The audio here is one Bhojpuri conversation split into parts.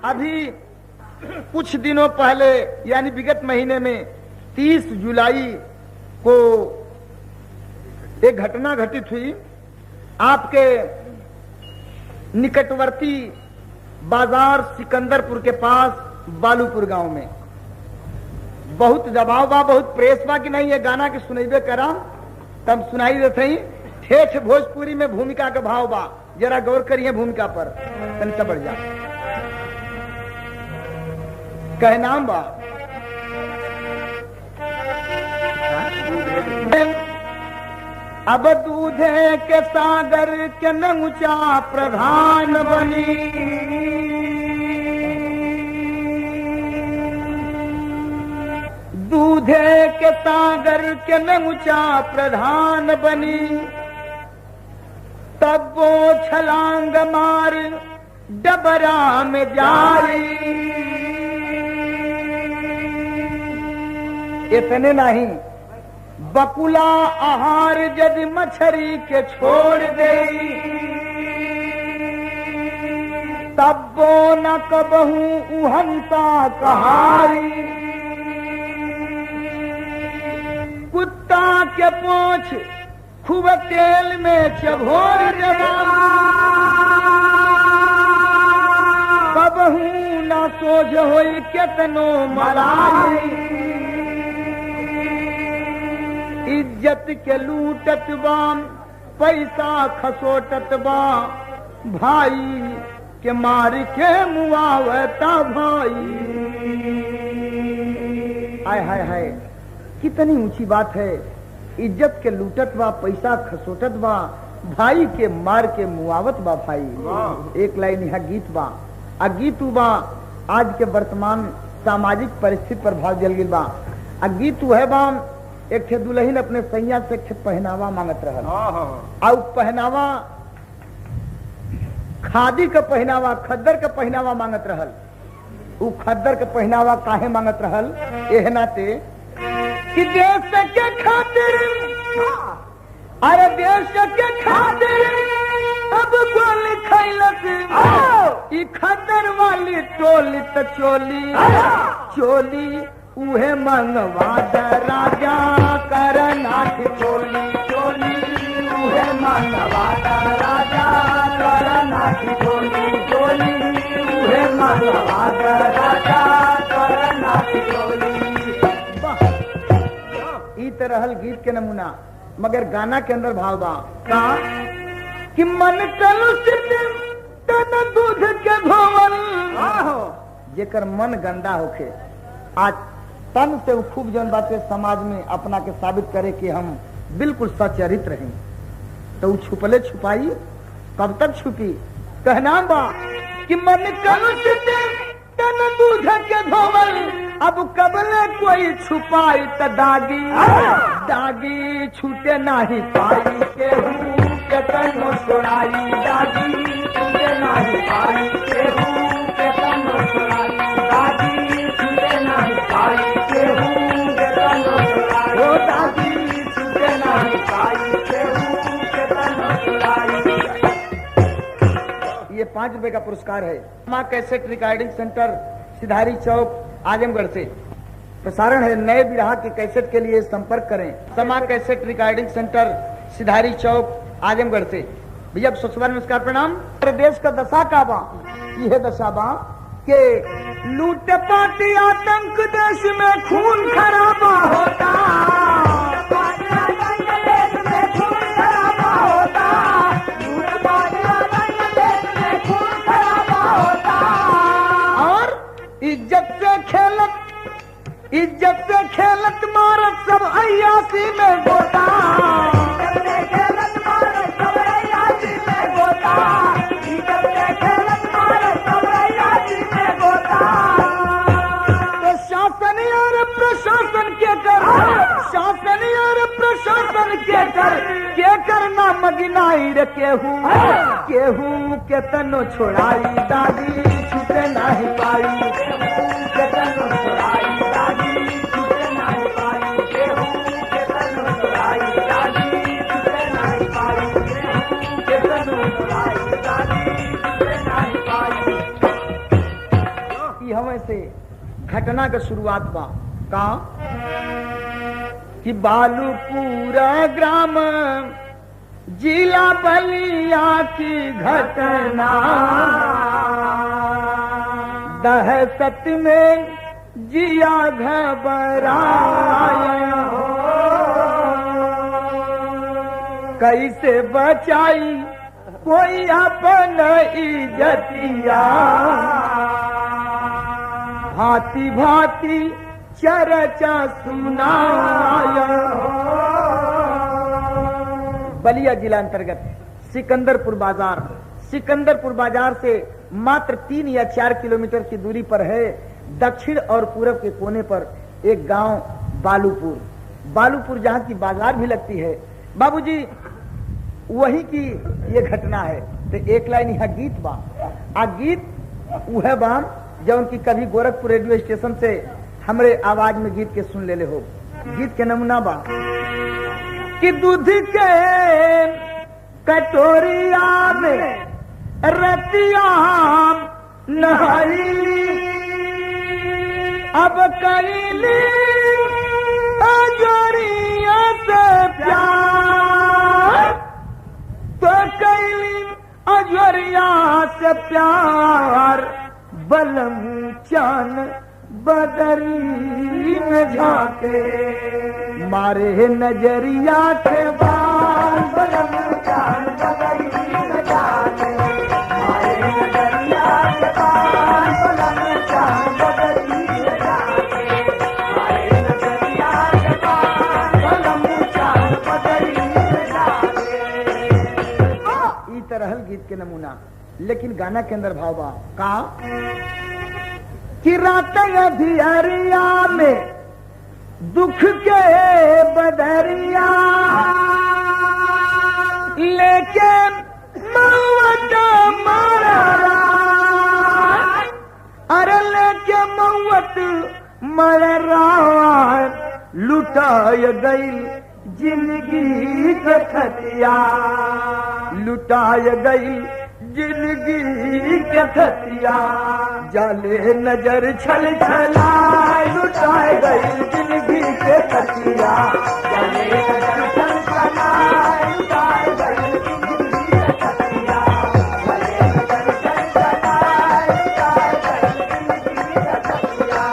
अभी कुछ दिनों पहले यानी विगत महीने में 30 जुलाई को एक घटना घटित हुई आपके निकटवर्ती बाजार सिकंदरपुर के पास बालूपुर गांव में। बहुत दबाव बा, बहुत प्रेस बा कि नहीं ये गाना के सुनैबे करा तब सुनाई देते ही। ठेठ भोजपुरी में भूमिका का भाव बा, जरा गौर करिए भूमिका पर तनिक बढ़ जा। कहे नाम बा अब दूधे के सागर के नमुचा प्रधान बनी, दूधे के सागर के नमुचा प्रधान बनी, तब वो छलांग मार डबरा में जाई। इतने नहीं, बकुला आहार जद मछरी के छोड़ दे, तब वो न कबहू उहंता कहाई। कुत्ता के पोंछ खूब तेल में चभोर देवा, कबहू न सोझ होई केतनो मलाई। इज्जत के लूटत बा पैसा खसोटत बा, भाई के मार के मुआवता भाई। हाय हाय हाय, कितनी ऊंची बात है। इज्जत के लूटत बा पैसा खसोटत बा, भाई के मार के मुआवत बा भाई। एक लाइन यहाँ गीत बा, आ गीत बा आज के वर्तमान सामाजिक परिस्थिति पर भाव जल गई बा। आ गीत है बा एक थे दुल्हन अपने सैया से एक पहनावा मांगत रहल, और पहनावा खादी का पहनावा खद्दर का पहनावा मांगत रहल। उ खद्दर का पहनावा काहे मांगत रहल? एह नाते कि देश के खातिर, अरे देश के खातिर अब गोली खैलत ई खद्दर वाली टोली त चोली चोली उहे मंगवा द राजा करनाथ चोली चोली, उहे मंगवा द राजा करनाथ चोली चोली, उहे मंगवा द राजा करनाथ चोली। ई तरह गीत के नमूना, मगर गाना के अंदर भाव बा का कि मन कलुषित तन दूध के धोवल, जेकर मन गंदा होखे आज तन से खूब जन बातें समाज में अपना के साबित करे कि हम बिल्कुल सचरित्र हैं, तो वो छुपले छुपाई कब तक छुपी? कहना बा कि मन कलुषित तन दूध के धोवल, अब कबले कोई छुपाई त दागी दागी छूटे नहीं पाई, केहू के तनो सुनाई दागी छूटे नहीं पाई, केहू के तनो सुनाई दागी छूटे नहीं पाई, केहू के तनो सुनाई ओ दागी छूटे नहीं पाई, केहू के तनो सुनाई। ये 5 रुपए का पुरस्कार है। माँ कैसेट रिकॉर्डिंग सेंटर सिधारी चौक आजमगढ़ से प्रसारण है। नए बिरहा के कैसेट के लिए संपर्क करें। समा कैसेट रिकॉर्डिंग सेंटर सिधारी चौक आजमगढ़ से। भैया स्वच्छवार नमस्कार प्रणाम। देश का दशा का बा यह दशा बा के लूट पाटी आतंक देश में खून खराबा होता, इज्जत से खेलत मारत सब अय्यासी में गोता, तो शासन और प्रशासन के कर, शासन और प्रशासन के कर नाम गिनाई रे केहू केहू के तनो छोड़ाई दादी छूटे नहीं पाई, के तनो छोड़ाई ई हमें से घटना का शुरुआत बा का कि बालूपुरा ग्राम जिला बलिया की घटना दहशत में जिया घबराया कैसे बचाई कोई अपन इज्जतिया भांति भांति चर्चा सुनाया। बलिया जिला अंतर्गत सिकंदरपुर बाजार से मात्र 3 या 4 किलोमीटर की दूरी पर है। दक्षिण और पूरब के कोने पर एक गांव बालूपुर जहां की बाजार भी लगती है। बाबूजी वही की ये घटना है। तो एक लाइन यहाँ गीत बा आ गीत वह बाम जब उनकी कभी गोरखपुर रेडियो स्टेशन से हमरे आवाज में गीत के सुन ले हो। गीत के नमूना बा कि दूध के कटोरिया में रतिया नहाई अब कईली अजरिया से प्यार तो कईली अजरिया से प्यार बलम चान बदरी में झाके मारे नजरिया के बाल बलम चान बदरी में झाके मारे नजरिया के बाल बलम चान बदरी में झाके मारे नजरिया के बाल बलम चान बदरी में झाके। ई तरह गीत के नमूना लेकिन गाना के अंदर भाव बा का कि रात अधियारिया में दुख के बदरिया लेके मौत मरा अरे लेके मौत मरा लुटाय गई जिंदगी के खतिया लुटाय गई जिंदगी के खतिया जाले नजर छल छलाए लुटाए गई जिंदगी के खतिया जाले नजर छल छलाए लुटाए गई जिंदगी के खतिया जाले नजर छल छलाए लुटाए गई जिंदगी के खतिया।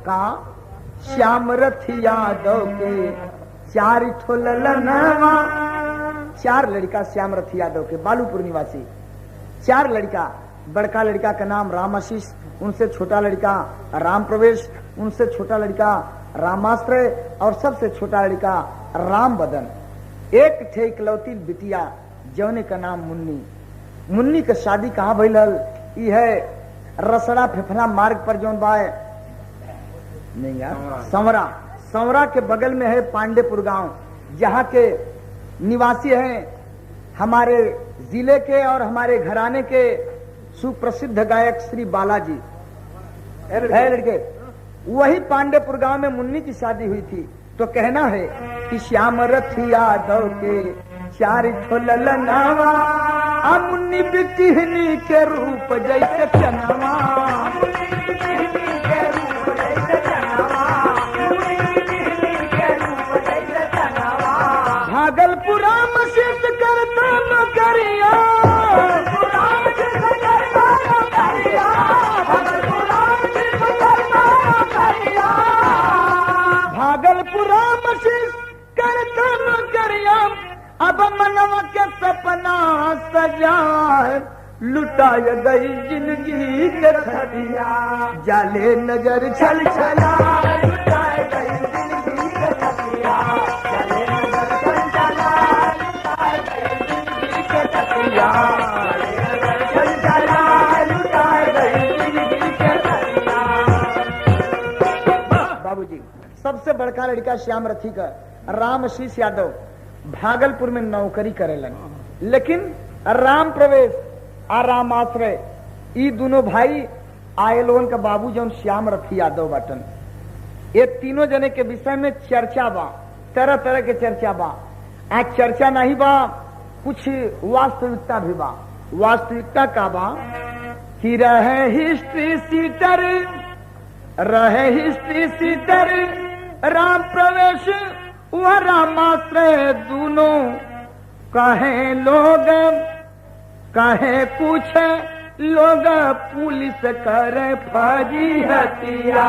का श्याम रथ यादव के 4 ठोलनवा 4 लड़का श्याम रथ यादव के बालूपुर निवासी 4 लड़का। बड़का लड़का का नाम रामाशीष, उनसे छोटा लड़का राम प्रवेश, उनसे छोटा लड़का रामाश्रय और सबसे छोटा लड़का राम बदन। एक थे इकलौती बिटिया जौने का नाम मुन्नी का शादी कहाँ भइल हल? ई है रसड़ा फेफड़ा मार्ग पर जौन बा नहीं यार संवरा के बगल में है पांडेपुर गांव, जहाँ के निवासी हैं हमारे जिले के और हमारे घराने के सुप्रसिद्ध गायक श्री बालाजी है लड़के। वही पांडेपुर गांव में मुन्नी की शादी हुई थी। तो कहना है कि श्याम रथ यादव के 4 ठोलनवा मुन्नी बिटिहनी के रूप जैसे चनवा भागलपुरा मशीन करता नौकरिया भागलपुरा मशीन करता नौकरिया अब मनवा के सपना सजा लुटाय गई जिंदगी के खतिया जाले नजर छल छला लुटाय गई जिंदगी के खतिया जाले नजर छल छला लुटाय गई जिंदगी के खतिया जाले नजर छल छला लुटाय गई जिंदगी के खतिया। बाबूजी सबसे बड़का लड़का श्याम रथी का रामशीष यादव भागलपुर में नौकरी करेलन, लेकिन राम प्रवेश और रामाश्रय ई दोनों भाई आयलोन का बाबू जौन श्याम रथी यादव बाटन। ये तीनों जने के विषय में चर्चा बा, तरह तरह के चर्चा बा। आज चर्चा नहीं बा, कुछ वास्तविकता भी बा। वास्तविकता का बा कि रहे हिस्ट्री सीटर राम प्रवेश वह रामाश्रय दोनों कहे लोग कहे कुछ लोग पुलिस करे फौजी हथिया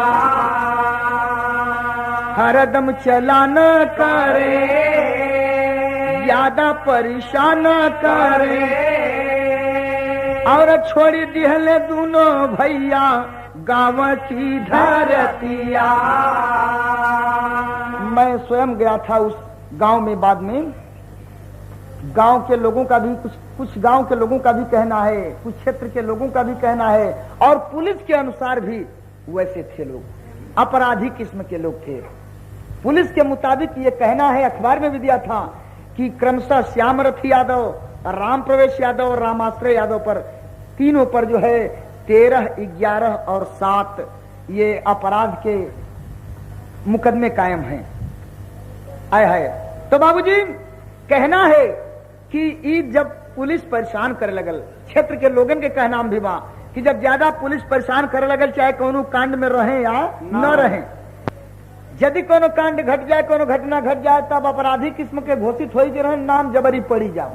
हरदम चलान करे ज्यादा परेशान करे और छोड़ी दिहले दोनों भैया गाँव की धरतिया। मैं स्वयं गया था उस गांव में, बाद में गांव के लोगों का भी कुछ गांव के लोगों का भी कहना है, कुछ क्षेत्र के लोगों का भी कहना है और पुलिस के अनुसार भी वैसे थे लोग, अपराधी किस्म के लोग थे। पुलिस के मुताबिक ये कहना है, अखबार में भी दिया था कि क्रमशः श्यामरथ यादव, राम प्रवेश यादव और रामाश्रय यादव पर, तीनों पर जो है 13, 11 और 7 ये अपराध के मुकदमे कायम हैं। आए है तो बाबूजी कहना है कि ईद जब पुलिस परेशान करे लगल, क्षेत्र के लोगन के कहना भी बा कि जब ज्यादा पुलिस परेशान करे लगल, चाहे कोनो कांड में रहे या न रहे, यदि कोनो कांड घट जाए, कोनो घटना घट जाए, तब अपराधी किस्म के घोषित हो रहे, नाम जबरी पड़ी जाओ।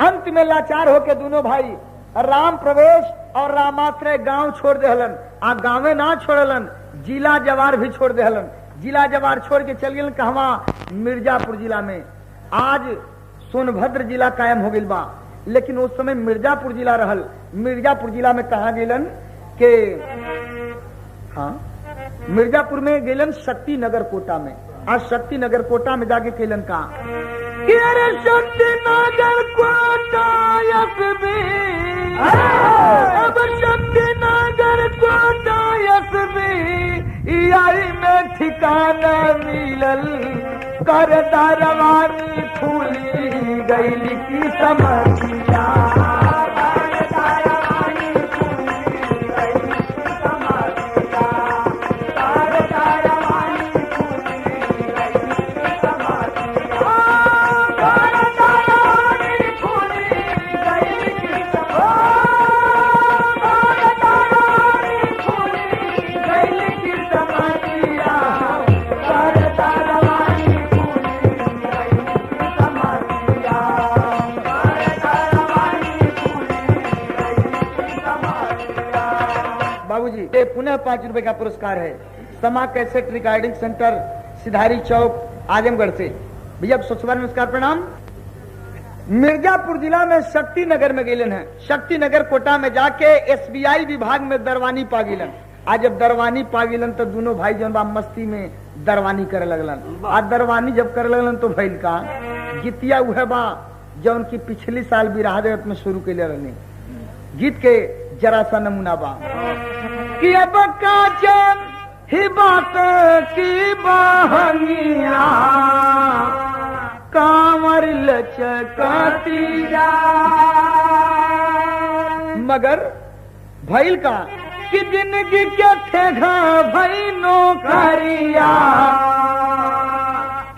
अंत में लाचार होके दोनों भाई राम प्रवेश और रामाश्रय गांव छोड़ देहलन। आ गांवे ना छोड़लन, जिला जवार भी छोड़ देहलन। जिला जवार छोड़ के चल गए कहवा, मिर्जापुर जिला में। आज सोनभद्र जिला कायम हो गइल बा, लेकिन उस समय मिर्जापुर जिला रहल। मिर्जापुर जिला में कहा गेलन के, हाँ मिर्जापुर में गेलन शक्ति नगर कोटा में। आज शक्ति नगर कोटा में जाके केलन का शक्ति नगर कोटा अब शक्ति नगर कोटा आई में ठिकाना मिलल कर दरबारी खुली गई की समझिया। पुनः 5 रुपए का पुरस्कार है। समा कैसेट रिकॉर्डिंग सेंटर, सिधारी चौक, आजमगढ़ से। भैया स्वच्छ नमस्कार प्रणाम। मिर्जापुर जिला में शक्ति नगर में गेलन है। शक्ति नगर कोटा में जाके SBI विभाग में दरवानी पा गेलन। आज जब दरवानी पा गेलन तो दोनों भाई जौन बा मस्ती में दरवानी करे लगलन। आज दरवानी जब करे लगलन तो भइल का गीतिया उहे बा जौन की पिछली साल बिरहा जगत में शुरू कैले रहनी। गीत के जरा सा नमूना बा कि अब काचन ही बात की बहनिया कांवर लचकाती जा, मगर भइल का कि जिंदगी के ठेघा भई नौकरिया।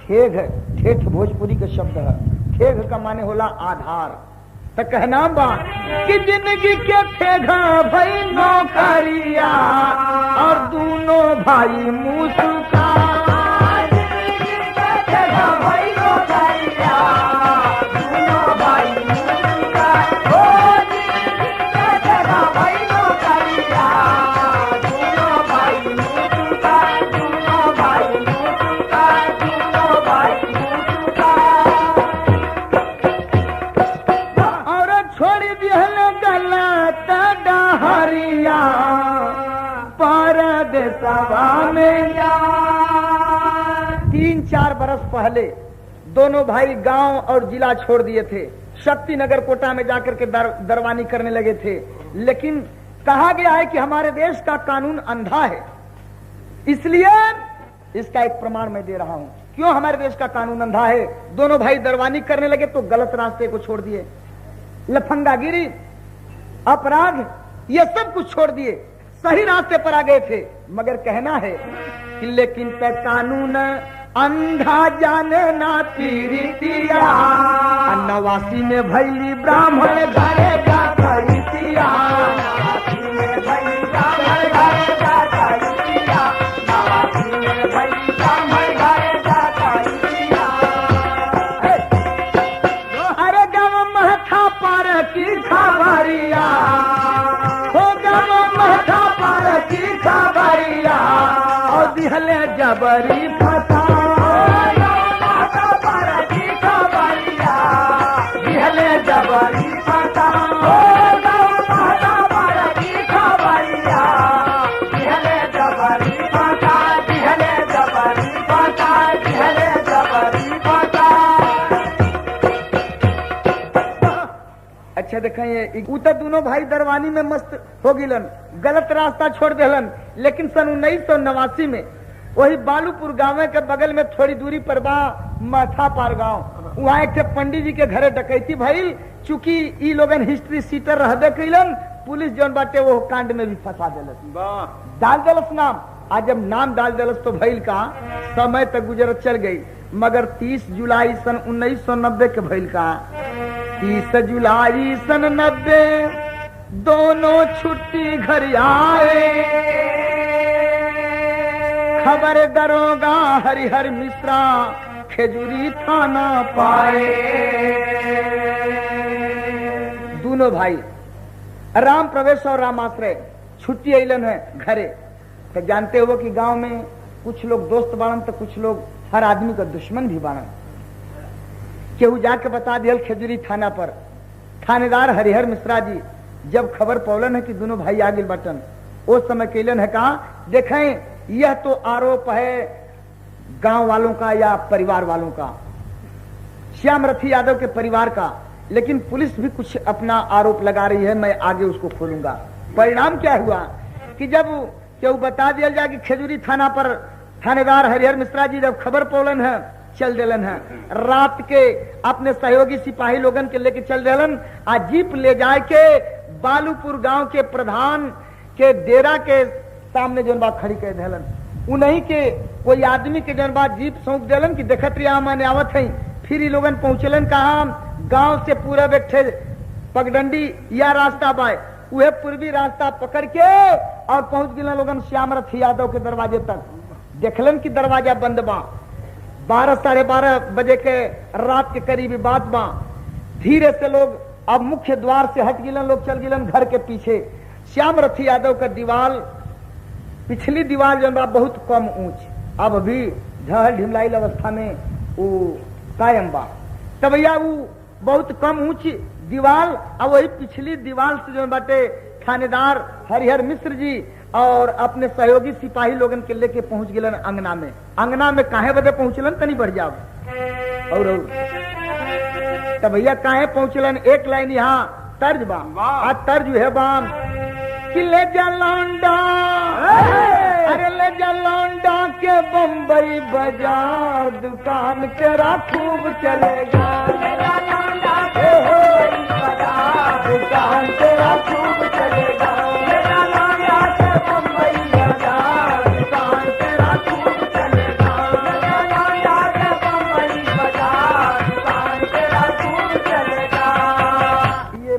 ठेघ ठेठ भोजपुरी का शब्द है। ठेघ का माने होला आधार। तो कहना बा कि जिंदगी के ठेघा भई नौकरिया और दोनों भाई मुस्कुरा। में 3-4 बरस पहले दोनों भाई गांव और जिला छोड़ दिए थे। शक्ति नगर कोटा में जाकर के दरवानी करने लगे थे। लेकिन कहा गया है कि हमारे देश का कानून अंधा है, इसलिए इसका एक प्रमाण मैं दे रहा हूं। क्यों हमारे देश का कानून अंधा है? दोनों भाई दरवानी करने लगे तो गलत रास्ते को छोड़ दिए, लफंगागिरी, अपराध, ये सब कुछ छोड़ दिए, सही रास्ते पर आ गए थे। मगर कहना है कि लेकिन पे कानून अंधा जाने ना पीरितिया, 89 में भैली ब्राह्मण घरे का खरीतिया। दिहले जबरी फसा दिहले जबरी फसा अच्छा देखें उतर दोनों भाई दरवानी में मस्त हो गिलन, गलत रास्ता छोड़ देलन। लेकिन सन 1989 में वही बालूपुर गांव के बगल में थोड़ी दूरी पर बा माथा पार गांव, वहाँ एक पंडित जी के घरे डकैती भइल। चूंकि ई लोगन हिस्ट्री सीटर रहबे कैलन, पुलिस जौन बाटे वो कांड में भी फंसा देलस, डाल देलस नाम। आज जब नाम डाल देलस तो भइल का समय तक गुजरत चल गई, मगर 30 जुलाई सन 1990 के भइल का 30 जुलाई सन 90 दोनों छुट्टी घर आए। खबर दरोगा हरिहर मिश्रा खेजूरी थाना पाए। दोनों भाई राम प्रवेश और रामाश्रय छुट्टी अलन है घरे। तो जानते हो कि गांव में कुछ लोग दोस्त बाणन तो कुछ लोग हर आदमी का दुश्मन भी बाणन। केहू जाके बता दिया खेजूरी थाना पर। थानेदार हरिहर मिश्रा जी जब खबर पौलन है कि दोनों भाई आगे बटन, उस समय कैलन है कहा देखें यह तो आरोप है गांव वालों का या परिवार वालों का, श्याम रथी यादव के परिवार का, लेकिन पुलिस भी कुछ अपना आरोप लगा रही है, मैं आगे उसको खोलूंगा। परिणाम क्या हुआ कि जब केहू बता दिया जाए कि खेजूरी थाना पर थानेदार हरिहर मिश्रा जी जब खबर पौलन है चल देलन है, रात के अपने सहयोगी सिपाही लोगन के लेके चल देलन। आ जीप ले जाए के बालूपुर गांव के प्रधान के डेरा के सामने जौन बात खड़ी कर देलन। उन्हीं के कोई आदमी के जौन बात जीप सौंप देलन कि देखत रिया माने आवत है। फिर ही लोगन पहुंचलन कहा गांव से पूरा बैठे पगडंडी या रास्ता बाय वह पूर्वी रास्ता पकड़ के और पहुंच गए लोगन श्याम रथी यादव के दरवाजे तक। देखलन कि दरवाजा बंद बा। 12 साढ़े 12 बजे के रात के करीबी बात बा। धीरे से लोग अब मुख्य द्वार से हट गिलन, लोग चल गिलन घर के पीछे। श्याम रथी यादव का दीवार पिछली दीवार जो बहुत कम ऊंच, अब भी ढहल ढिमलाइल अवस्था में वो कायम बा। तब भैया वो बहुत कम ऊंची दीवार, अब वही पिछली दीवार से जो बाटे थानेदार हरिहर मिश्र जी और अपने सहयोगी सिपाही लोगन के लेके पहुंच गिलन अंगना में। अंगना में काहे बदे पहुंचलन तनी बढ़ जाओ और तब भैया काहे पहुंचलन एक लाइन यहाँ तर्ज बा। आ तर्ज है बाम कि ले जा लौंडा, अरे ले जा लौंडा के बम्बई बाजार दुकान तेरा खूब चलेगा। ले जा लौंडा के बम्बई बाजार दुकान तेरा खूब चलेगा। ले जा लौंडा के बम्बई बाजार दुकान तेरा खूब चलेगा। ले जा लौंडा के बम्बई बाजार दुकान तेरा खूब चलेगा।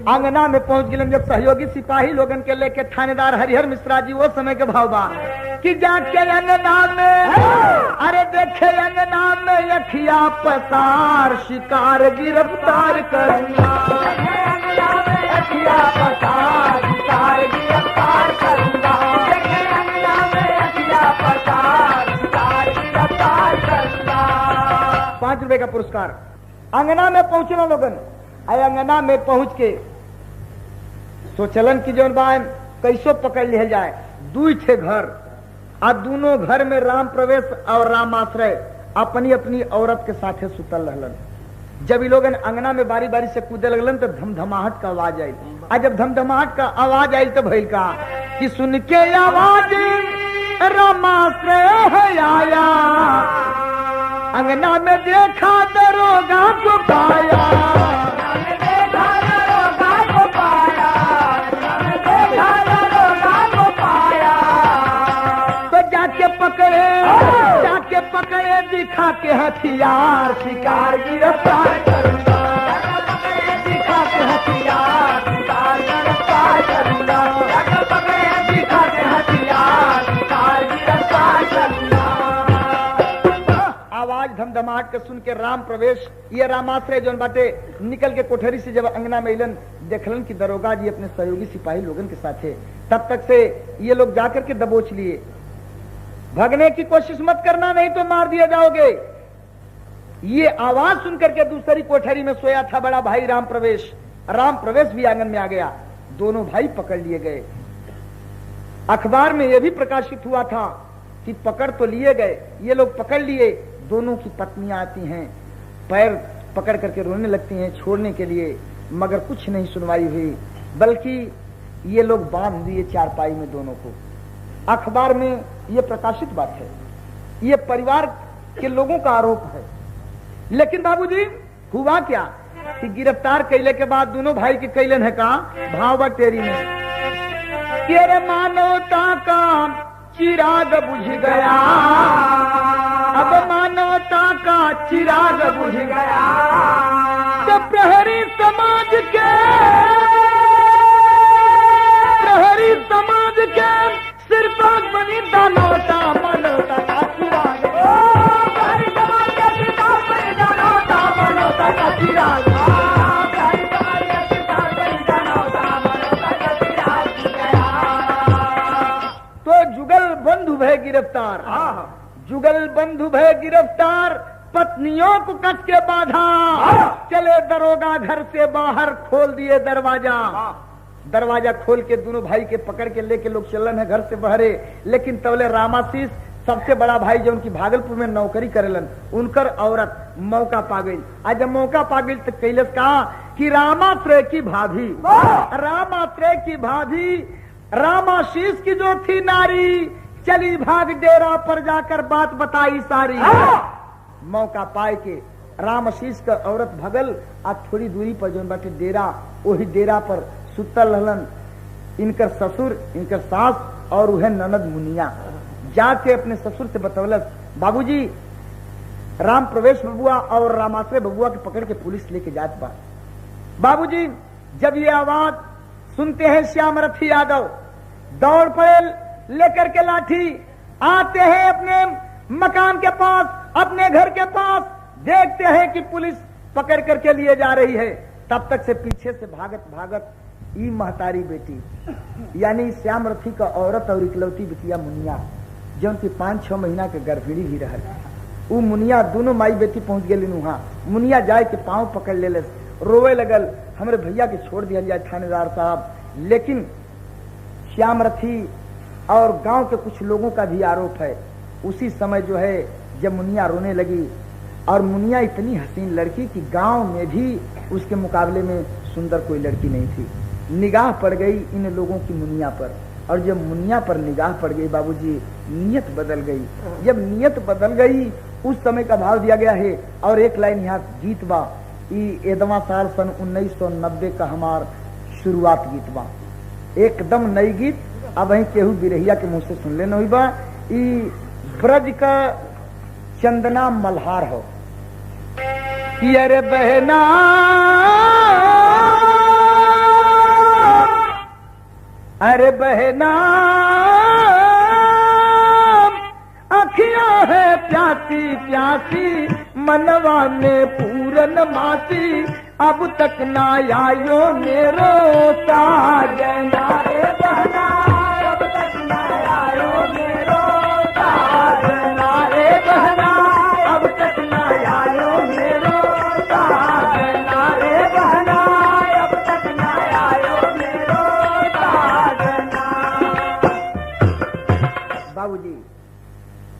अंगना में पहुंच गए जब सहयोगी सिपाही लोगन के लेके थानेदार हरिहर मिश्रा जी वो समय के भाव बा कि जाके अंगना में, अरे देखे अंगना में अखिया पसार शिकार गिरफ्तार करूंगा। अखिया पसार शिकार गिरफ्तार करूंगा। अखिया पसार शिकार गिरफ्तार करूंगा। 5 रुपए का पुरस्कार। अंगना में पहुंचना लोगन, आए अंगना में पहुंच के सोचलन की जौन बा कैसो पकड़ लिया जाए। 2 ठे घर आ दोनों घर में राम प्रवेश और रामाश्रय अपनी अपनी औरत के साथे सुतल रहलन। जब ये लोगन अंगना में बारी बारी से कूदे लगलन तो धमधमाहट का आवाज आई। आज जब धमधमाहट का आवाज आई तो भइल का कि सुन के आवाज रामाश्रय है आया, अंगना में देखा दरोगा को पाया। जाके पकड़े दिखा के हथियार शिकार गिरफ्तार करूंगा। दिखा के हथियार शिकार गिरफ्तार करूंगा। दिखा के हथियार शिकार गिरफ्तार करूंगा। आवाज धमधमाहट के सुन के राम प्रवेश ये रामाश्रय जोन बाटे निकल के कोठरी से जब अंगना में इलन देखलन कि दरोगा जी अपने सहयोगी सिपाही लोगन के साथ है। तब तक से ये लोग जाकर के दबोच लिए। भागने की कोशिश मत करना, नहीं तो मार दिए जाओगे। ये आवाज सुनकर के दूसरी कोठरी में सोया था बड़ा भाई राम प्रवेश भी आंगन में आ गया। दोनों भाई पकड़ लिए गए। अखबार में यह भी प्रकाशित हुआ था कि पकड़ तो लिए गए, ये लोग पकड़ लिए। दोनों की पत्नियां आती हैं, पैर पकड़ करके रोने लगती हैं छोड़ने के लिए, मगर कुछ नहीं सुनवाई हुई, बल्कि ये लोग बांध दिए चारपाई में दोनों को। अखबार में ये प्रकाशित बात है, ये परिवार के लोगों का आरोप है। लेकिन बाबूजी हुआ क्या कि गिरफ्तार कैले के बाद दोनों भाई के कैलन है का भाव तेरी में तेरे मानवता का चिराग बुझ गया, अब मानवता का चिराग बुझ गया, तो प्रहरी समाज के सिर पर बनी दानवता मानवता का चिराग, प्रहरी समाज के सिर पर बनी दानवता मानवता का चिराग, बंधु भय गिरफ्तार, जुगल बंधु भय गिरफ्तार, पत्नियों को कस के बांधा, चले दरोगा घर से बाहर, खोल दिए दरवाजा। दरवाजा खोल के दोनों भाई के पकड़ के लेके लोग चलन है घर से बहरे। लेकिन तवले रामाशीष सबसे बड़ा भाई जो उनकी भागलपुर में नौकरी करेलन, उनकर औरत मौका पा गई। आज जब मौका पा गई तो कैलस कहा कि रामाश्रय की भाभी रामाशीष की जो थी नारी, चली भाग डेरा पर जाकर बात बताई सारी। मौका पाए के रामाशीष का औरत भगल, आज थोड़ी दूरी पर जो बाटे डेरा, वही डेरा पर सुतल रहलन इनकर ससुर, इनकर सास और वह ननद मुनिया। जाके अपने ससुर से बतौलस, बाबूजी राम प्रवेश बबुआ और रामाश्रय बबुआ के पकड़ के पुलिस लेके जात बा। बाबूजी जब ये आवाज सुनते हैं श्यामरथी यादव दौड़ पड़े लेकर के लाठी, आते हैं अपने मकान के पास, अपने घर के पास, देखते हैं कि पुलिस पकड़ करके लिए जा रही है। तब तक से पीछे से भागत भागत ई महतारी बेटी यानी श्यामरथी का औरत और इकलौती बिटिया मुनिया, जो उनकी 5-6 महीना के गर्भिणी भी रह, वो मुनिया दोनों माई बेटी पहुंच गई वहां। मुनिया जाए के पांव पकड़ ले, रोवे लगल, हमरे भैया के छोड़ दिया जाए थानेदार साहब। लेकिन श्यामरथी और गांव के कुछ लोगों का भी आरोप है। उसी समय जो है जब मुनिया रोने लगी, और मुनिया इतनी हसीन लड़की कि गांव में भी उसके मुकाबले में सुंदर कोई लड़की नहीं थी। निगाह पड़ गई इन लोगों की मुनिया पर, और जब मुनिया पर निगाह पड़ गई बाबूजी, नियत बदल गई। जब नियत बदल गई उस समय का भाव दिया गया है। और एक लाइन यहाँ गीत बा, एदवा साल सन 1990 का हमार शुरुआत गीत बा, एकदम नई गीत। अब वही केहू बिरहिया के मुंह से सुन लेना हुई बा। ब्रज का चंदना मल्हार हो, अरे बहना अरे बहना अखियां है प्यासी प्यासी, मनवा में पूरन मासी, अब तक ना आयो मेरो साजना, रे बहना अब तक ना आयो मेरो साजना, रे बहना अब तक ना आयो मेरो साजना, रे बहना अब तक ना आयो मेरो साजना। बाबूजी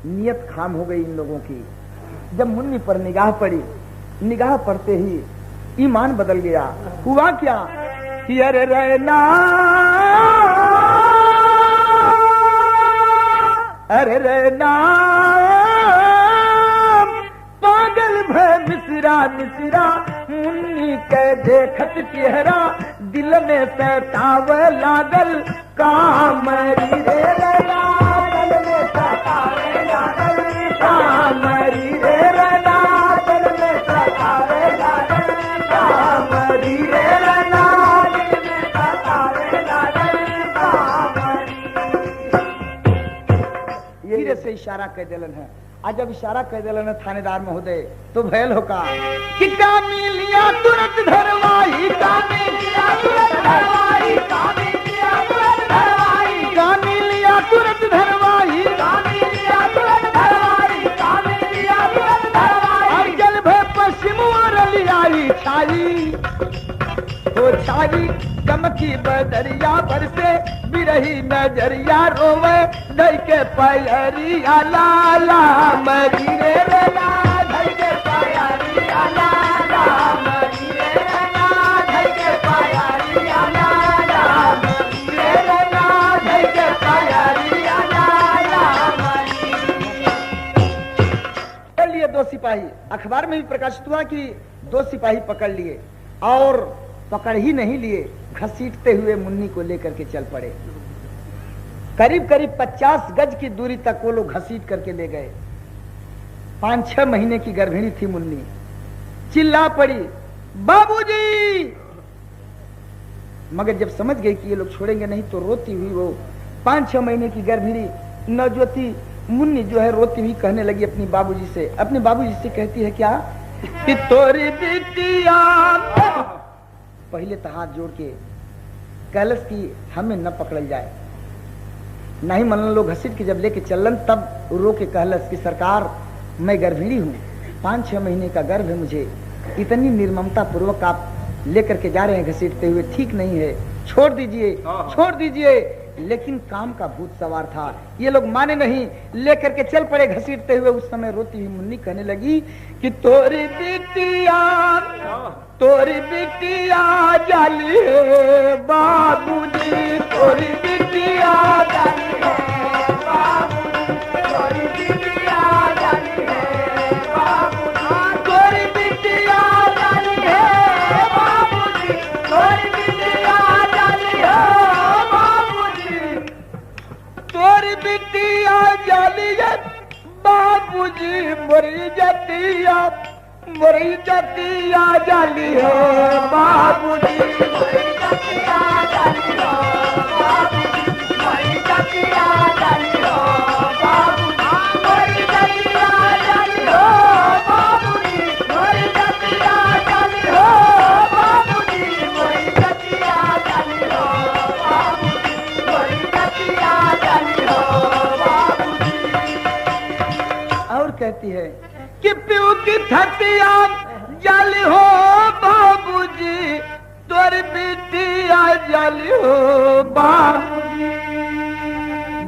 नियत खाम हो गई इन लोगों की। जब मुन्नी पर निगाह पड़ी, निगाह पड़ते ही ईमान बदल गया। हुआ क्या कि अरे रहना अरे रहना पागल भय मिसरा मिसरा, मुन्नी के देखत चेहरा, दिल में सताव लागल कामरी, रे रहना दिल में सतावे लागल कामरी, रे रहना दिल में सतावे लागल कामरी, रे रहना दिल में सतावे लागल कामरी। धीरे से इशारा कर दिलन है। आज जब इशारा कर दिलन है थानेदार महोदय, तो भयल होगा कि कामी लिया तुरंत धरवाई, कामी लिया तुरंत धरवाई, कामी लिया तुरंत धरवाई, कामी लिया तुरंत धरवाई, कामी लिया सारी चमकी बदरिया पर से बिरही नजरिया रोवे धई के पैरिया लाला मरी रे ला धई के पैरिया लाला मरी रे ला धई के पैरिया लाला मरी रे ला धई के पैरिया लाला मरी। लिए दो सिपाही, अखबार में भी प्रकाशित हुआ कि दो सिपाही पकड़ लिए और पकड़ ही नहीं लिए, घसीटते हुए मुन्नी को लेकर के चल पड़े। करीब करीब 50 गज की दूरी तक वो लोग घसीट करके ले गए। 5-6 महीने की गर्भिणी थी मुन्नी, चिल्ला पड़ी बाबूजी, मगर जब समझ गई कि ये लोग छोड़ेंगे नहीं तो रोती हुई वो 5-6 महीने की गर्भिणी नवज्योति मुन्नी जो है रोती हुई कहने लगी अपनी बाबूजी से, अपने बाबूजी से कहती है क्या कि तोरी बिटिया, पहले तो हाथ जोड़ के कलश की हमें न पकड़ल जाए, नहीं मन लोग घसीट के जब लेके चलन तब रो के कहलस कि सरकार मैं गर्भिणी हूँ, 5-6 महीने का गर्भ है मुझे, इतनी निर्ममता पूर्वक आप लेकर के जा रहे हैं घसीटते हुए, ठीक नहीं है, छोड़ दीजिए छोड़ दीजिए। लेकिन काम का भूत सवार था, ये लोग माने नहीं, लेकर के चल पड़े घसीटते हुए। उस समय रोती हुई मुन्नी कहने लगी कि तोरी बिटिया जाली है बाबूजी, तोरी बिटिया जाली है बाबूजी, तोरी बिटिया जाली है बाबूजी, तोरी बिटिया जाली है बाबूजी, तोरी बिटिया जाली है बाबूजी, तोरी बिटिया जाली है बाबूजी, मरी जतिया जाली है बाबूजी, मरी जतिया जाली हो बाबूजी, मरी जतिया जाली हो बाबूजी, मरी जतिया जाली हो बाबूजी, मरी जतिया जाली हो बाबूजी, मरी जतिया जाली हो बाबूजी, मरी जतिया जाली हो बाबूजी। और कहती है कि प्यू की थतिया जाली हो बाबूजी, तोरी बिटिया जाली हो बाबूजी,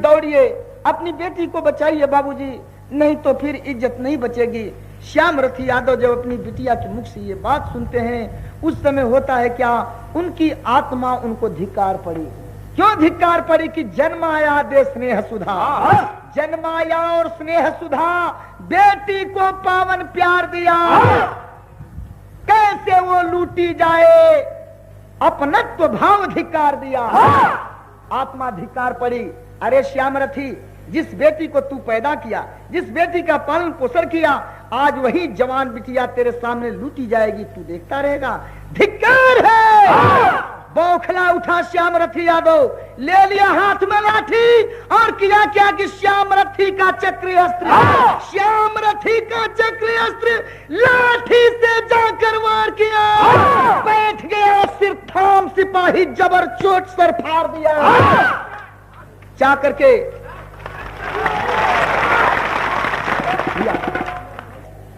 दौड़िए अपनी बेटी को बचाइए बाबूजी, नहीं तो फिर इज्जत नहीं बचेगी। श्याम रथी यादव जब अपनी बिटिया के मुख से ये बात सुनते हैं, उस समय होता है क्या, उनकी आत्मा उनको धिक्कार पड़ी। क्यों धिक्कार पड़ी कि जन्माया दे स्नेह सुधा, जन्माया और स्नेह सुधा, बेटी को पावन प्यार दिया, कैसे वो लूटी जाए, अपनत्व भाव धिक्कार दिया, आत्मा धिक्कार पड़ी। अरे श्याम रथी, जिस बेटी को तू पैदा किया, जिस बेटी का पालन पोषण किया, आज वही जवान बिटिया तेरे सामने लूटी जाएगी, तू देखता रहेगा, धिक्कार है। बौखला उठा श्याम रथी यादव, ले लिया हाथ में लाठी और किया क्या कि श्याम रथी का चक्री अस्त्र, श्याम रथी का चक्री अस्त्र लाठी से जाकर वार किया, बैठ गया सिर थाम सिपाही, जबर चोट सर फाड़ दिया, जाकर के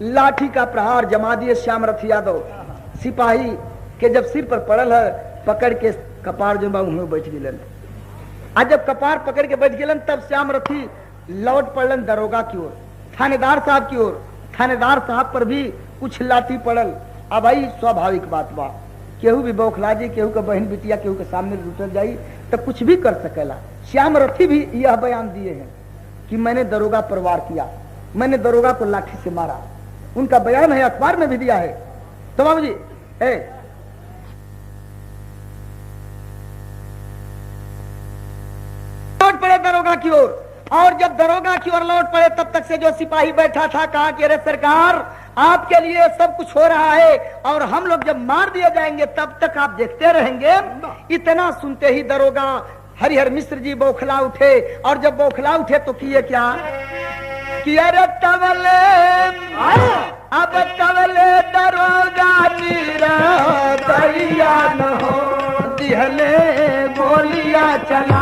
लाठी का प्रहार जमा दिए श्याम रथी यादव। सिपाही के जब सिर पर पड़ल है, पकड़ के कपार जो में बैठ गिलन, आज जब कपार पकड़ के बैठ गिलन तब श्याम रथी लौट पड़लन दरोगा की ओर, थानेदार साहब की ओर। थानेदार साहब पर भी कुछ लाठी पड़ल। अब भाई स्वाभाविक बात बा, केहू भी बौखला जी, केहू का बहन बिटिया केहू के सामने लुटल जाई तो कुछ भी कर सकेला। श्याम रथी भी यह बयान दिए हैं कि मैंने दरोगा पर वार किया, मैंने दरोगा को लाठी से मारा, उनका बयान है, अखबार में भी दिया है। तो बाबू जी लौट पड़े दरोगा की ओर, और जब दरोगा की ओर लौट पड़े तब तक से जो सिपाही बैठा था कहा कि अरे सरकार, आपके लिए सब कुछ हो रहा है और हम लोग जब मार दिए जाएंगे तब तक आप देखते रहेंगे। इतना सुनते ही दरोगा हरिहर मिश्र जी बौखला उठे, और जब बौखला उठे तो किए क्या कि अरे तवले, अब तवले दरोगा नीरा दैया न हो, दिहले गोलियां चला,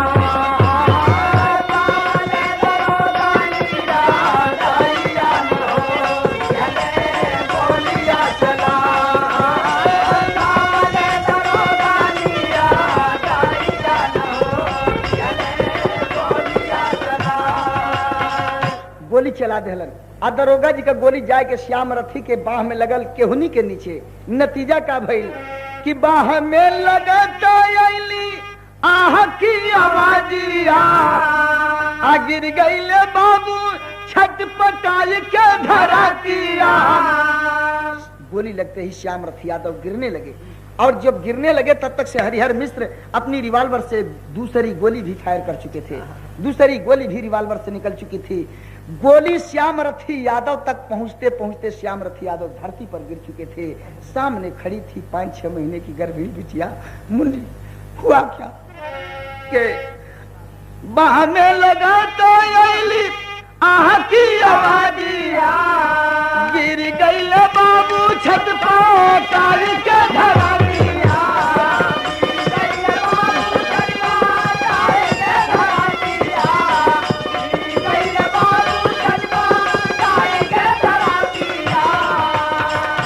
गोली चला देहलन। आ दरोगा जी का गोली जाए के श्याम रथी के बाह में लगल केहुनी के नीचे। नतीजा का भइल कि बाह में लगता आइली आह की आवाजिया, आ गिर गईले बाबू छटपटाई के धरा दिया। गोली लगते ही श्याम रथ यादव गिरने लगे, और जब गिरने लगे तब तक से हरिहर मिश्र अपनी रिवाल्वर से दूसरी गोली भी फायर कर चुके थे। दूसरी गोली भी रिवाल्वर से निकल चुकी थी। गोली श्याम रथी यादव तक पहुंचते पहुंचते श्याम रथी यादव धरती पर गिर चुके थे। सामने खड़ी थी 5-6 महीने की गर्भीणी बिटिया मुन्नी। हुआ क्या के बहाने लगा तो आइली आह की आवाजिया, गिर गई बाबू छत पर काल के धरा दिया।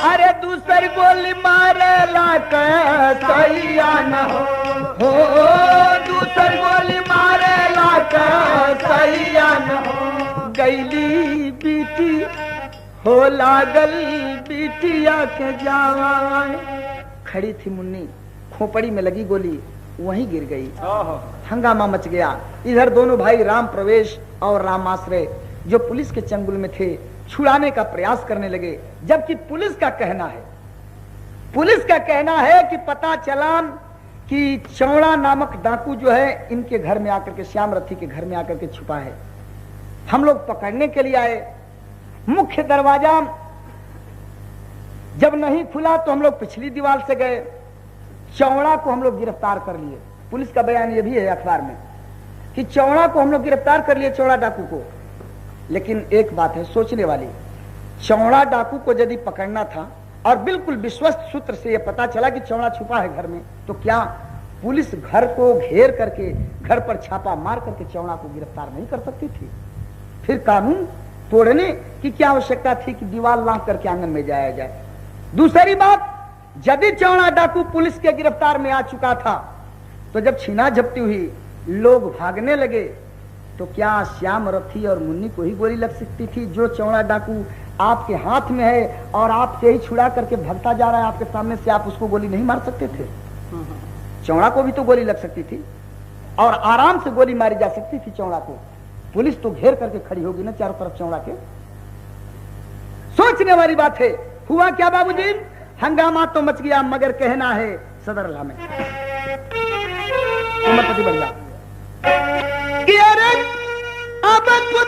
अरे दूसरी गोली मारे लाके सैया न हो, दूसरी गोली मारे लाके सैया न हो। गैली बीटी हो लागल बीटिया के जावा। खड़ी थी मुन्नी, खोपड़ी में लगी गोली वहीं गिर गई। हंगामा मच गया। इधर दोनों भाई राम प्रवेश और रामाश्रय जो पुलिस के चंगुल में थे छुड़ाने का प्रयास करने लगे। जबकि पुलिस का कहना है कि पता चला कि चौड़ा नामक डाकू जो है इनके घर में आकर के, श्याम रथी के घर में आकर के छुपा है। हम लोग पकड़ने के लिए आए। मुख्य दरवाजा जब नहीं खुला तो हम लोग पिछली दीवार से गए। चौड़ा को हम लोग गिरफ्तार कर लिए। पुलिस का बयान ये भी है अखबार में कि चौड़ा को हम लोग गिरफ्तार कर लिए, चौड़ा डाकू को। लेकिन एक बात है सोचने वाली, चौड़ा डाकू को यदि पकड़ना था और बिल्कुल विश्वस्त सूत्र से यह पता चला कि चौड़ा छुपा है घर में, तो क्या पुलिस घर को घेर करके घर पर छापा मार करके चौड़ा को गिरफ्तार नहीं कर सकती थी? फिर कानून तोड़ने की क्या आवश्यकता थी कि दीवार लांघ करके आंगन में जाया जाए? दूसरी बात, यदि चौड़ा डाकू पुलिस के गिरफ्तार में आ चुका था तो जब छीना झपटी हुई लोग भागने लगे तो क्या श्याम रथी और मुन्नी को ही गोली लग सकती थी? जो चौड़ा डाकू आपके हाथ में है और आपसे ही छुड़ा करके भागता जा रहा है आपके सामने से, आप उसको गोली नहीं मार सकते थे? चौड़ा को भी तो गोली लग सकती थी और आराम से गोली मारी जा सकती थी चौड़ा को। पुलिस तो घेर करके खड़ी होगी ना चारों तरफ चौड़ा के। सोचने वाली बात है। हुआ क्या बाबूजी? हंगामा तो मच गया, मगर कहना है सदरला में उमरपति बढ़ गया कि अरे अब कुछ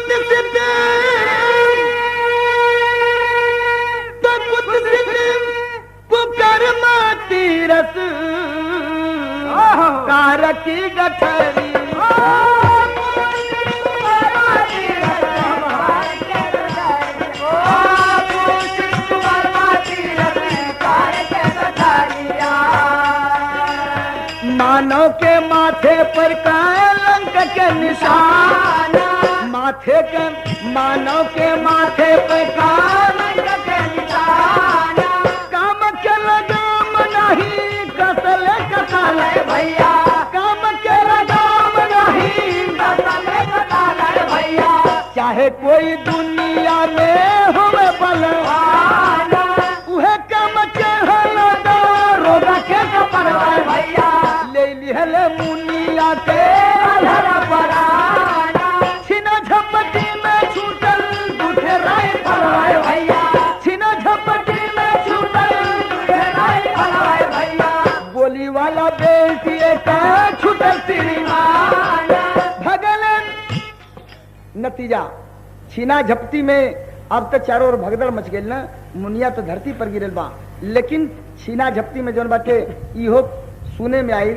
पुकार माती रस कारकी गठरी। मानव के माथे पर कलंक के निशान, माथे के मानव के माथे पर कलंक के निशान। काम के लगाम नहीं कसले कसाले भैया, काम के लगाम नहीं कसले कसाले भैया। चाहे कोई दुनिया में हो बलवान, उहे काम के हलदा रोगा के कपर भैया। ले मुनिया के छीना झपटी में छूटल दूठे राय फलवाए भैया, छीना झपटी में छूटल दूठे राय फलवाए भैया। गोली वाला बेटी का छूटल श्रीमान भगल। नतीजा छीना झपटी में अब तक चारों ओर भगदड़ मच गई ना। मुनिया तो धरती पर गिरल बा, लेकिन छीना झपटी में जौन बाटे इहो सुने में आई।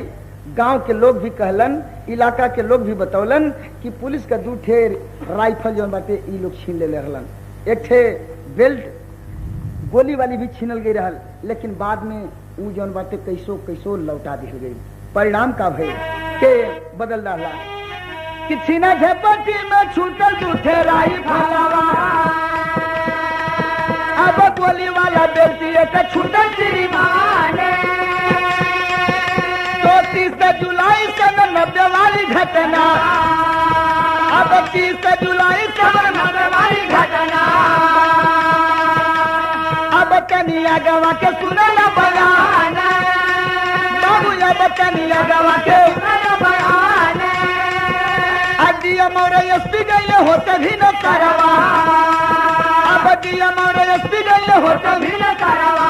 गांव के लोग भी कहलन, इलाका के लोग भी बतौलन कि पुलिस का 2 ठे राइफल जो बाटे ई लोग छीन ले रहलन। एक ठे बेल्ट गोली वाली भी छीनल गई रहल, लेकिन बाद में ऊ जौन बाटे कैसो लौटा दी गई। परिणाम का भई के बदल रहा कि छीना झपटी में छूटल 2 ठे राइफलवा, अब गोली वाला बेल्ट एक छूटल श्रीमान। 30 जुलाई सन 90 वाली घटना, अब 25 जुलाई वाली घटना अब कनिया गवा के सुनल बयान बाबू अब कनिया गवा के बयान अदिया मोर एसपी गई होते भी न करवा अब दिया मोर एसपी गई होते भी न करवा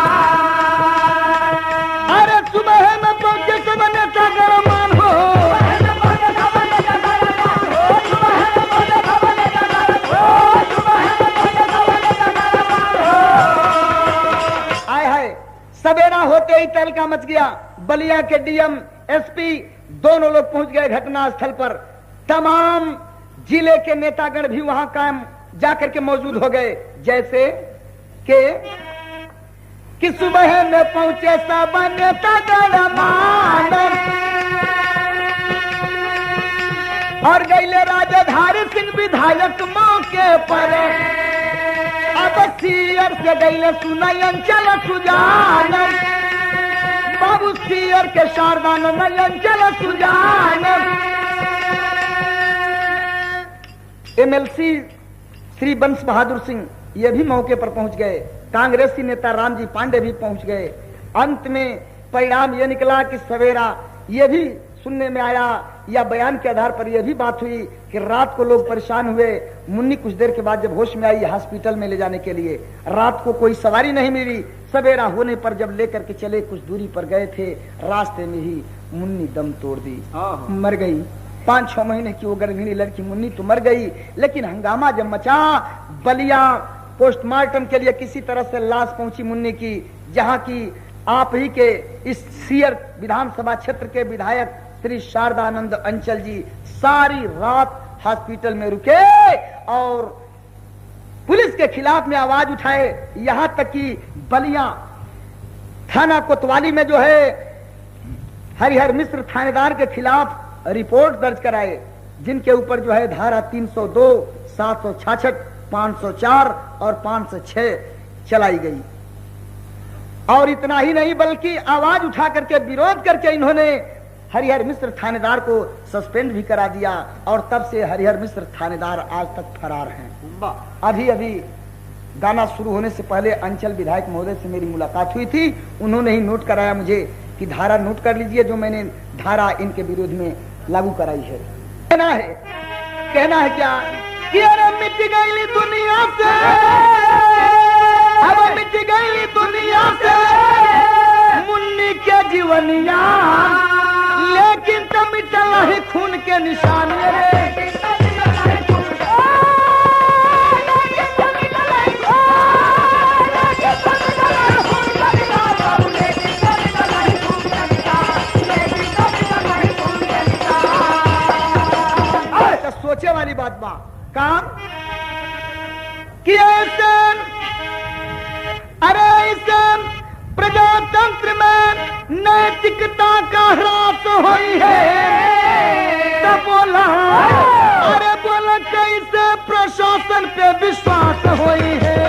अरे सुबह में पहुंचे सब नेता गरमान हो आय हाय सवेरा होते ही तहलका मच गया। बलिया के डीएम एसपी दोनों लोग पहुंच गए घटना स्थल पर। तमाम जिले के नेतागण भी वहां कायम जाकर के मौजूद हो गए। जैसे कि सुबह में पहुंचे सब नेतागण और गईले राजधारी सिंह विधायक मौके पर। अब सीयर से गईले सुनई अंचल सुजान बाबू सीयर के शारदान अंचल सुजान। एमएलसी श्री बंश बहादुर सिंह ये भी मौके पर पहुंच गए। कांग्रेसी नेता रामजी पांडे भी पहुंच गए। अंत में परिणाम यह निकला कि सवेरा ये भी सुनने में आया या बयान के आधार पर यह भी बात हुई कि रात को लोग परेशान हुए। मुन्नी कुछ देर के बाद जब होश में आई हॉस्पिटल में ले जाने के लिए, रात को कोई सवारी नहीं मिली। सवेरा होने पर जब लेकर के चले कुछ दूरी पर गए थे, रास्ते में ही मुन्नी दम तोड़ दी, मर गई। 5-6 महीने की वो गर्भिणी लड़की मुन्नी तो मर गई। लेकिन हंगामा जब मचा, बलिया पोस्टमार्टम के लिए किसी तरह से लाश पहुंची मुन्नी की, जहां की आप ही के इस सीयर विधानसभा क्षेत्र के विधायक श्री शारदानंद अंचल जी सारी रात हॉस्पिटल में रुके और पुलिस के खिलाफ में आवाज उठाए। यहां तक कि बलिया थाना कोतवाली में जो है हरिहर मिश्र थानेदार के खिलाफ रिपोर्ट दर्ज कराए, जिनके ऊपर जो है धारा 302, 766, 504 और 506 चलाई गई। और इतना ही नहीं बल्कि आवाज उठा करके विरोध करके इन्होंने हरिहर मिश्र थानेदार को सस्पेंड भी करा दिया और तब से हरिहर मिश्र थानेदार आज तक फरार हैं। अभी अभी गाना शुरू होने से पहले अंचल विधायक महोदय से मेरी मुलाकात हुई थी। उन्होंने ही नोट कराया मुझे कि धारा नोट कर लीजिए जो मैंने धारा इनके विरोध में लागू कराई है। कहना है क्या कि अरे मिट गई दुनिया से, अब मिट गई दुनिया से मुन्नी के जीवनिया, लेकिन तो मिटल है खून के निशान रे। सोचे वाली बात बा काम कि ऐसे अरे ऐसे प्रजातंत्र में नैतिकता का ह्रास हुई है। तो बोला अरे बोला कैसे प्रशासन पे विश्वास हुई है।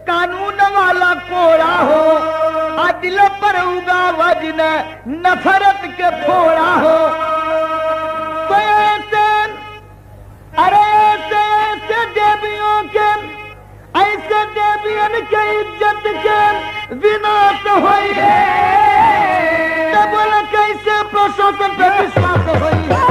कानून वाला कोड़ा हो, दिल पर उगा वजन नफरत के फोड़ा हो। तो ऐसे अरे ऐसे देवियों के, ऐसे देवियन के इज्जत के विनाश हुई है। तो बोला कैसे प्रशासन पे विश्वास हुई है।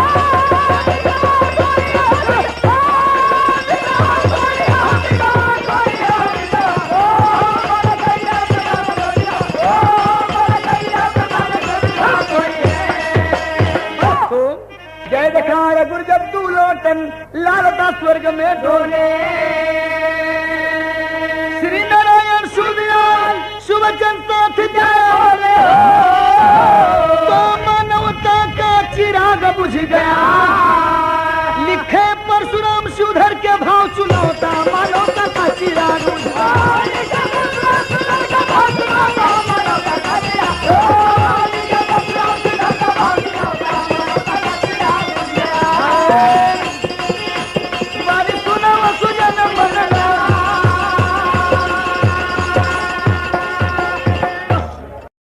गुरु जब तू लौटन लालता स्वर्ग में डोले, श्री नारायण सुदयाल सुवचन साथ जाए।